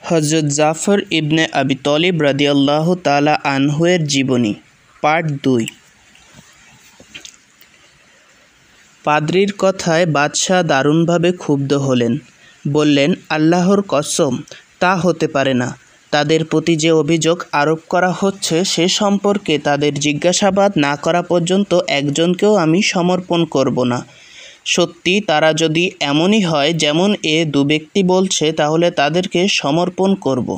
হযরত জাফর ইবনে আবি তালিব রাদিয়াল্লাহু তাআলা আনহু-এর জীবনী পার্ট 2। পাদ্রীর কথায় বাদশাহ দারুণভাবে ক্ষুব্ধ হলেন। বললেন, আল্লাহর কসম, তা হতে পারে না। তাদের প্রতি যে অভিযোগ আরোপ করা হচ্ছে সে সম্পর্কে তাদের জিজ্ঞাসাবাদ না করা পর্যন্ত একজনকেও আমি সমর্পণ করব না। সত্যি তারা যদি এমনই হয় যেমন দু ব্যক্তি বলছে, তাহলে তাদেরকে সমর্পণ করব।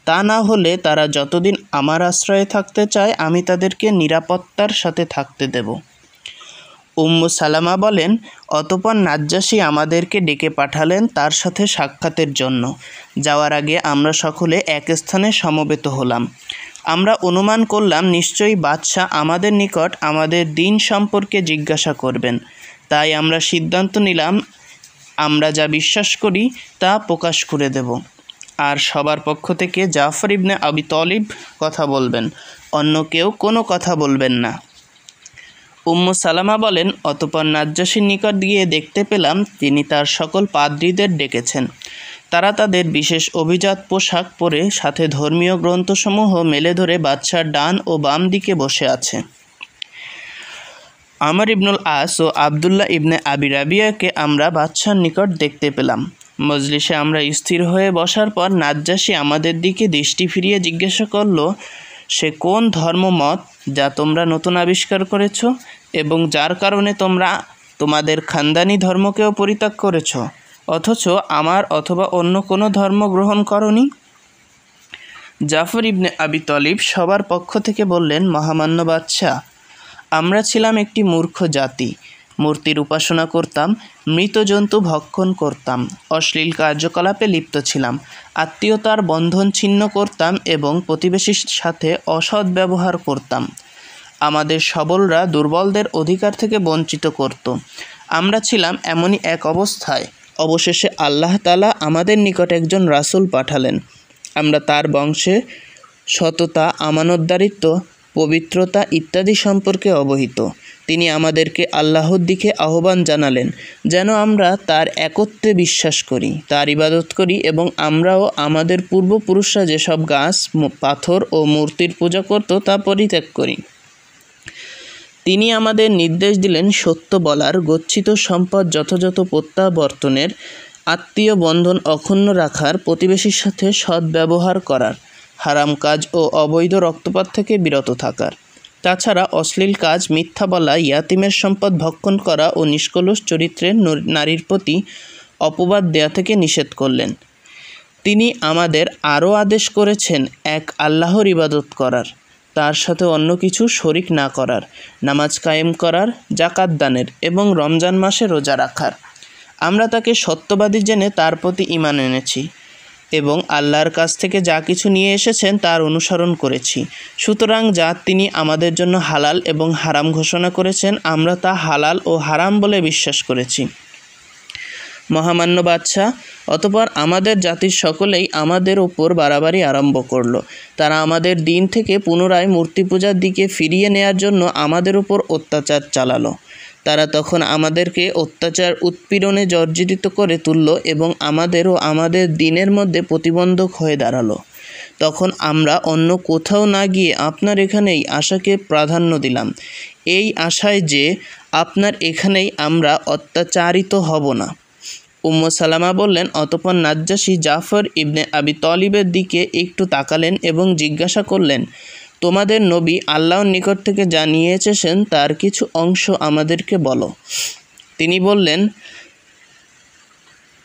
তা না হলে তারা যতদিন আমার আশ্রয়ে থাকতে চায় আমি তাদেরকে নিরাপত্তার সাথে থাকতে দেব। উম্মু সালামা বলেন, অতঃপর নাজ্জাশী আমাদেরকে ডেকে পাঠালেন তার সাথে সাক্ষাতের জন্য। যাওয়ার আগে আমরা সকলে এক স্থানে সমবেত হলাম। আমরা অনুমান করলাম নিশ্চয়ই বাদশাহ আমাদের নিকট আমাদের দিন সম্পর্কে জিজ্ঞাসা করবেন। তাই আমরা সিদ্ধান্ত নিলাম আমরা যা বিশ্বাস করি তা প্রকাশ করে দেব। আর সবার পক্ষ থেকে জাফর ইবনে আবি তালিব কথা বলবেন, অন্য কেউ কোনো কথা বলবেন না। উম্মু সালামা বলেন, অতঃপর নাজ্জাশীর নিকট গিয়ে দেখতে পেলাম তিনি তার সকল পাদ্রীদের ডেকেছেন। তারা তাদের বিশেষ অভিজাত পোশাক পরে সাথে ধর্মীয় গ্রন্থসমূহ মেলে ধরে বাদশার ডান ও বাম দিকে বসে আছে। আমর ইবনুল আস ও আবদুল্লাহ ইবনে আবি রাবিয়াকে আমরা বাদশার নিকট দেখতে পেলাম। মজলিসে আমরা স্থির হয়ে বসার পর নাজ্জাশী আমাদের দিকে দৃষ্টি ফিরিয়ে জিজ্ঞাসা করল, সে কোন ধর্মমত যা তোমরা নতুন আবিষ্কার করেছ এবং যার কারণে তোমরা তোমাদের খানদানি ধর্মকেও পরিত্যাগ করেছ, অথচ আমার অথবা অন্য কোনো ধর্ম গ্রহণ করনি? জাফর ইবনে আবি তালিব সবার পক্ষ থেকে বললেন, মহামান্য বাদশাহ, আমরা ছিলাম একটি মূর্খ জাতি। মূর্তির উপাসনা করতাম, মৃত জন্তু ভক্ষণ করতাম, অশ্লীল কার্যকলাপে লিপ্ত ছিলাম, আত্মীয়তার বন্ধন ছিন্ন করতাম এবং প্রতিবেশীর সাথে অসৎ ব্যবহার করতাম। আমাদের সবলরা দুর্বলদের অধিকার থেকে বঞ্চিত করত। আমরা ছিলাম এমনই এক অবস্থায়। অবশেষে আল্লাহ তাআলা আমাদের নিকট একজন রাসূল পাঠালেন। আমরা তার বংশে সততা, আমানতদারিত্ব, পবিত্রতা ইত্যাদি সম্পর্কে অবহিত। তিনি আমাদেরকে আল্লাহর দিকে আহ্বান জানালেন যেন আমরা তার একত্বে বিশ্বাস করি, তার ইবাদত করি এবং আমরাও আমাদের পূর্বপুরুষরা যেসব গাছ, পাথর ও মূর্তির পূজা করত তা পরিত্যাগ করি। তিনি আমাদের নির্দেশ দিলেন সত্য বলার, গচ্ছিত সম্পদ যথাযথ প্রত্যাবর্তনের, আত্মীয় বন্ধন অক্ষুণ্ণ রাখার, প্রতিবেশীর সাথে সৎ ব্যবহার করার, হারাম কাজ ও অবৈধ রক্তপাত থেকে বিরত থাকার। তাছাড়া অশ্লীল কাজ, মিথ্যা বলা, ইয়াতিমের সম্পদ ভক্ষণ করা ও নিষ্কলুষ চরিত্রের নারীর প্রতি অপবাদ দেয়া থেকে নিষেধ করলেন। তিনি আমাদের আরও আদেশ করেছেন এক আল্লাহর ইবাদত করার, তার সাথে অন্য কিছু শরিক না করার, নামাজ কায়েম করার, যাকাত দানের এবং রমজান মাসে রোজা রাখার। আমরা তাকে সত্যবাদী জেনে তার প্রতি ঈমান এনেছি এবং আল্লাহর কাছ থেকে যা কিছু নিয়ে এসেছেন তার অনুসরণ করেছি। সুতরাং যা তিনি আমাদের জন্য হালাল এবং হারাম ঘোষণা করেছেন আমরা তা হালাল ও হারাম বলে বিশ্বাস করেছি। মহামান্য বাদশাহ, অতঃপর আমাদের জাতির সকলেই আমাদের ওপর বাড়াবাড়ি আরম্ভ করল। তারা আমাদের দিন থেকে পুনরায় মূর্তি পূজার দিকে ফিরিয়ে নেয়ার জন্য আমাদের ওপর অত্যাচার চালালো। তারা তখন আমাদেরকে অত্যাচার উৎপীড়নে জর্জরিত করে তুলল এবং আমাদের ও আমাদের দিনের মধ্যে প্রতিবন্ধক হয়ে দাঁড়ালো। তখন আমরা অন্য কোথাও না গিয়ে আপনার এখানেই আশাকে প্রাধান্য দিলাম, এই আশায় যে আপনার এখানেই আমরা অত্যাচারিত হব না। উম্মু সালামা বললেন, অতঃপর নাজ্জাশী জাফর ইবনে আবি তালিবের দিকে একটু তাকালেন এবং জিজ্ঞাসা করলেন, তোমাদের নবী আল্লাহর নিকট থেকে যা নিয়ে এসেছেন তার কিছু অংশ আমাদেরকে বলো। তিনি বললেন,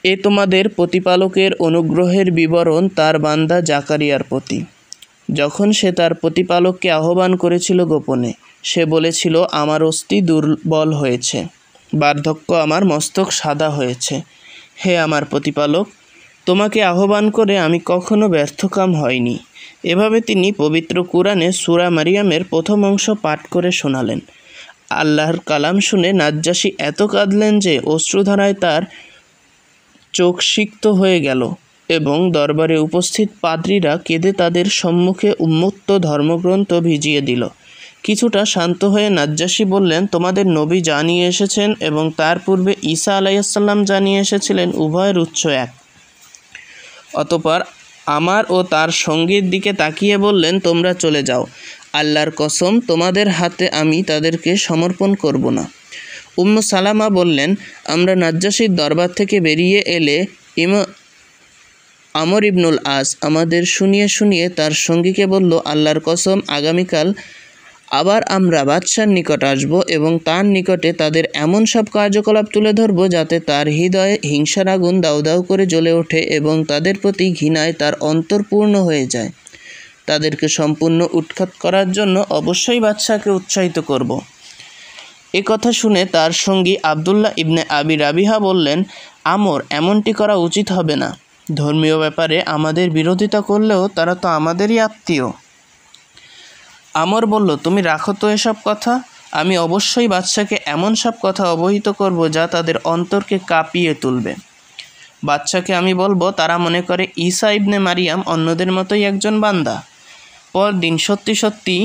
এ তোমাদের প্রতিপালকের অনুগ্রহের বিবরণ তার বান্দা জাকারিয়ার প্রতি। যখন সে তার প্রতিপালককে আহ্বান করেছিল গোপনে, সে বলেছিল, আমার অস্থি দুর্বল হয়েছে, বার্ধক্য আমার মস্তক সাদা হয়েছে। হে আমার প্রতিপালক, তোমাকে আহ্বান করে আমি কখনো ব্যর্থকাম হয়নি। এভাবে তিনি পবিত্র কুরআনে সূরা মারিয়ামের প্রথম অংশ পাঠ করে শোনালেন। আল্লাহর কালাম শুনে নাজ্জাশী এত কাঁদলেন যে অশ্রুধারায় তার চোখ সিক্ত হয়ে গেল এবং দরবারে উপস্থিত পাদ্রীরা কেঁদে তাদের সম্মুখে উন্মুক্ত ধর্মগ্রন্থ ভিজিয়ে দিল। কিছুটা শান্ত হয়ে নাজ্জাশী বললেন, তোমাদের নবী যা নিয়ে এসেছেন এবং তার পূর্বে ঈসা আলাইহিস সালাম যা নিয়ে এসেছিলেন উভয়ের উৎস এক। অতঃপর আমার ও তার সঙ্গীর দিকে তাকিয়ে বললেন, তোমরা চলে যাও, আল্লাহর কসম তোমাদের হাতে আমি তাদেরকে সমর্পণ করব না। উম্মু সালামা বললেন, আমরা নাজ্জাশীর দরবার থেকে বেরিয়ে এলে আমর ইবনুল আস আমাদের শুনিয়ে তার সঙ্গীকে বলল, আল্লাহর কসম আগামীকাল আবার আমরা বাদশার নিকট আসব এবং তার নিকটে তাদের এমন সব কার্যকলাপ তুলে ধরব যাতে তার হৃদয়ে হিংসার আগুন দাউ দাউ করে জ্বলে ওঠে এবং তাদের প্রতি ঘৃণায় তার অন্তর পূর্ণ হয়ে যায়। তাদেরকে সম্পূর্ণ উৎখাত করার জন্য অবশ্যই বাদশাকে উৎসাহিত করব। এ কথা শুনে তার সঙ্গী আবদুল্লাহ ইবনে আবি রাবিহা বললেন, আমর, এমনটি করা উচিত হবে না। ধর্মীয় ব্যাপারে আমাদের বিরোধিতা করলেও তারা তো আমাদেরই আত্মীয়। আমর বলল, তুমি রাখো তো এসব কথা, আমি অবশ্যই বাদশাকে এমন সব কথা অবহিত করব যা তাদের অন্তরকে কাঁপিয়ে তুলবে। বাদশাকে আমি বলবো তারা মনে করে ঈসা ইবনে মারিয়াম অন্যদের মতোই একজন বান্দা। পরদিন সত্যি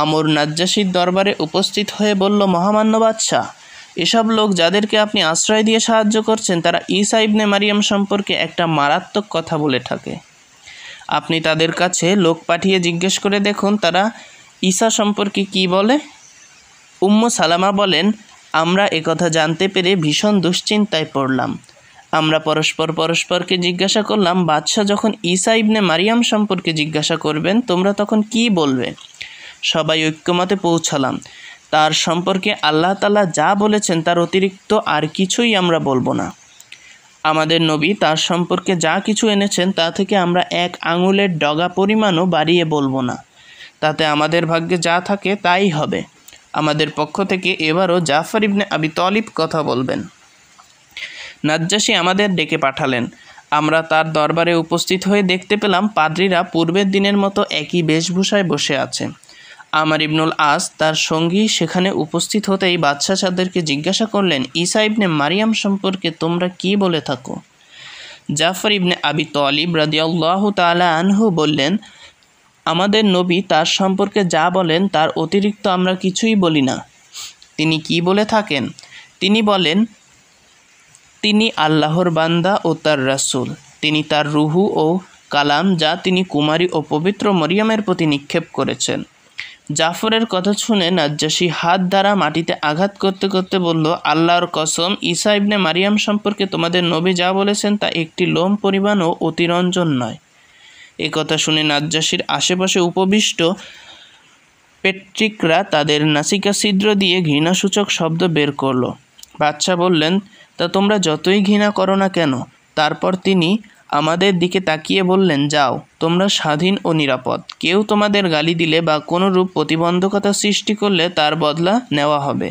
আমর নাজ্জাশীর দরবারে উপস্থিত হয়ে বলল, মহামান্য বাদশাহ, এসব লোক যাদেরকে আপনি আশ্রয় দিয়ে সাহায্য করছেন তারা ঈসা ইবনে মারিয়াম সম্পর্কে একটা মারাত্মক কথা বলে থাকে। আপনি তাদের কাছে লোক পাঠিয়ে জিজ্ঞেস করে দেখুন তারা ঈসা সম্পর্কে কি বলে। উম্মু সালামা বলেন, আমরা একথা জানতে পেরে ভীষণ দুশ্চিন্তায় পড়লাম। আমরা পরস্পরকে জিজ্ঞাসা করলাম, বাদশাহ যখন ঈসা ইবনে মারিয়াম সম্পর্কে জিজ্ঞাসা করবেন তোমরা তখন কি বলবে? সবাই ঐক্যমতে পৌঁছালাম, তার সম্পর্কে আল্লাহ তাআলা যা বলেছেন তার অতিরিক্ত আর কিছুই আমরা বলবো না। আমাদের নবী তার সম্পর্কে যা কিছু এনেছেন তা থেকে আমরা এক আঙুলের ডগা পরিমাণও বাড়িয়ে বলবো না। তাতে আমাদের ভাগ্যে যা থাকে তাই হবে। আমাদের পক্ষ থেকে এবারও জাফর ইবনে আবি তালিব কথা বলবেন। নাজ্জাশী আমাদের ডেকে পাঠালেন। আমরা তার দরবারে উপস্থিত হয়ে দেখতে পেলাম পাদ্রীরা পূর্বের দিনের মতো একই বেশভূষায় বসে আছে। আমর ইবনুল আস তার সঙ্গী সেখানে উপস্থিত হতেই বাদশাহ তাদেরকে জিজ্ঞাসা করলেন, ঈসা ইবনে মারিয়াম সম্পর্কে তোমরা কি বলে থাকো? জাফর ইবনে আবি তালিব রাদিয়াল্লাহু তাআলা আনহু বললেন, আমাদের নবী তার সম্পর্কে যা বলেন তার অতিরিক্ত আমরা কিছুই বলি না। তিনি কি বলে থাকেন? তিনি বলেন, তিনি আল্লাহর বান্দা ও তার রাসূল। তিনি তার রুহু ও কালাম যা তিনি কুমারী ও পবিত্র মরিয়মের প্রতি নিক্ষেপ করেছেন। জাফরের কথা শুনে নাজ্জাশী হাত দ্বারা মাটিতে আঘাত করতে করতে বলল, আল্লাহর কসম, ঈসা ইবনে মারিয়াম সম্পর্কে তোমাদের নবী যা বলেছেন তা একটি লোম পরিমাণও অতিরঞ্জন নয়। এ কথা শুনে নাজ্জাশীর আশেপাশে উপবিষ্ট পেট্রিকরা তাদের নাসিকা ছিদ্র দিয়ে ঘৃণাসূচক শব্দ বের করল। বাদশাহ বললেন, তা তোমরা যতই ঘৃণা করো না কেন? তারপর তিনি আমাদের দিকে তাকিয়ে বললেন, যাও, তোমরা স্বাধীন ও নিরাপদ। কেউ তোমাদের গালি দিলে বা কোনো রূপ প্রতিবন্ধকতা সৃষ্টি করলে তার বদলা নেওয়া হবে।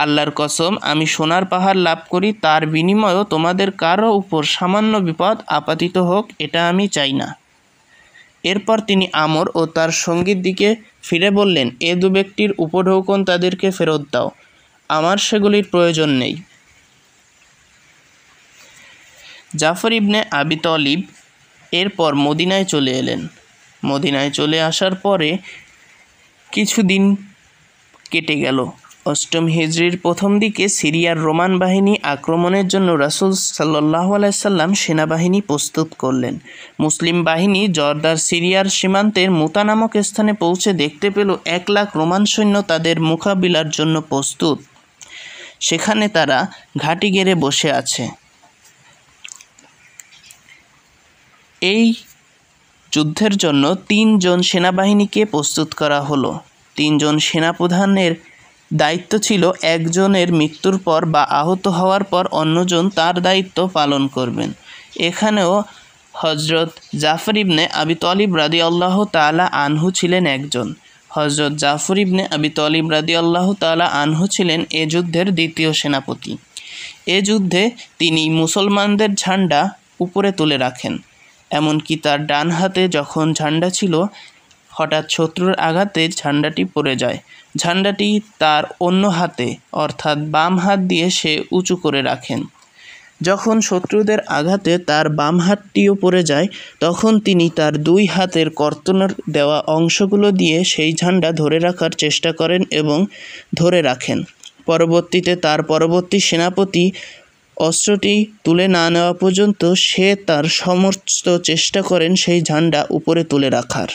আল্লাহর কসম, আমি সোনার পাহাড় লাভ করি, তার বিনিময়েও তোমাদের কারো উপর সামান্য বিপদ আপাতিত হোক, এটা আমি চাই না। এরপর তিনি আমর ও তার সঙ্গীর দিকে ফিরে বললেন, এ দু ব্যক্তির উপঢৌকন তাদেরকে ফেরত দাও, আমার সেগুলির প্রয়োজন নেই। জাফর ইবনে আবি তালিব এরপর মদিনায় চলে এলেন। মদিনায় চলে আসার পরে কিছুদিন কেটে গেল। অষ্টম হিজরির প্রথম দিকে সিরিয়ার রোমান বাহিনী আক্রমণের জন্য রাসূল সাল্লাল্লাহু আলাইহি সাল্লাম সেনাবাহিনী প্রস্তুত করলেন। মুসলিম বাহিনী জর্দার সিরিয়ার সীমান্তের মুতা নামক স্থানে পৌঁছে দেখতে পেল 1,00,000 রোমান সৈন্য তাদের মোকাবিলার জন্য প্রস্তুত। সেখানে তারা ঘাঁটি গেড়ে বসে আছে। এই যুদ্ধের জন্য 3 জন সেনাবাহিনীকে প্রস্তুত করা হলো। 3 জন সেনাপ্রধানের দায়িত্ব ছিল একজনের মৃত্যুর পর বা আহত হওয়ার পর অন্যজন তার দায়িত্ব পালন করবেন। এখানেও হযরত জাফর ইবনে আবি তালিব রাদিয়াল্লাহু তাআলা আনহু ছিলেন একজন। হযরত জাফর ইবনে আবি তালিব রাদিয়াল্লাহু তাআলা আনহু ছিলেন এ যুদ্ধের দ্বিতীয় সেনাপতি। এ যুদ্ধে তিনি মুসলমানদের ঝান্ডা উপরে তুলে রাখেন। এমনকি তার ডান হাতে যখন ঝান্ডা ছিল, হঠাৎ শত্রুর আঘাতে ঝান্ডাটি পড়ে যায়। ঝান্ডাটি তার অন্য হাতে অর্থাৎ বাম হাত দিয়ে সে উঁচু করে রাখেন। যখন শত্রুদের আঘাতে তার বাম হাতটিও পড়ে যায়, তখন তিনি তার 2 হাতের কর্তনের দেওয়া অংশগুলো দিয়ে সেই ঝান্ডা ধরে রাখার চেষ্টা করেন এবং ধরে রাখেন। পরবর্তীতে তার পরবর্তী সেনাপতি অস্ত্রটি তুলে না নেওয়া পর্যন্ত সে তার সমস্ত চেষ্টা করেন সেই ঝান্ডা উপরে তুলে রাখার।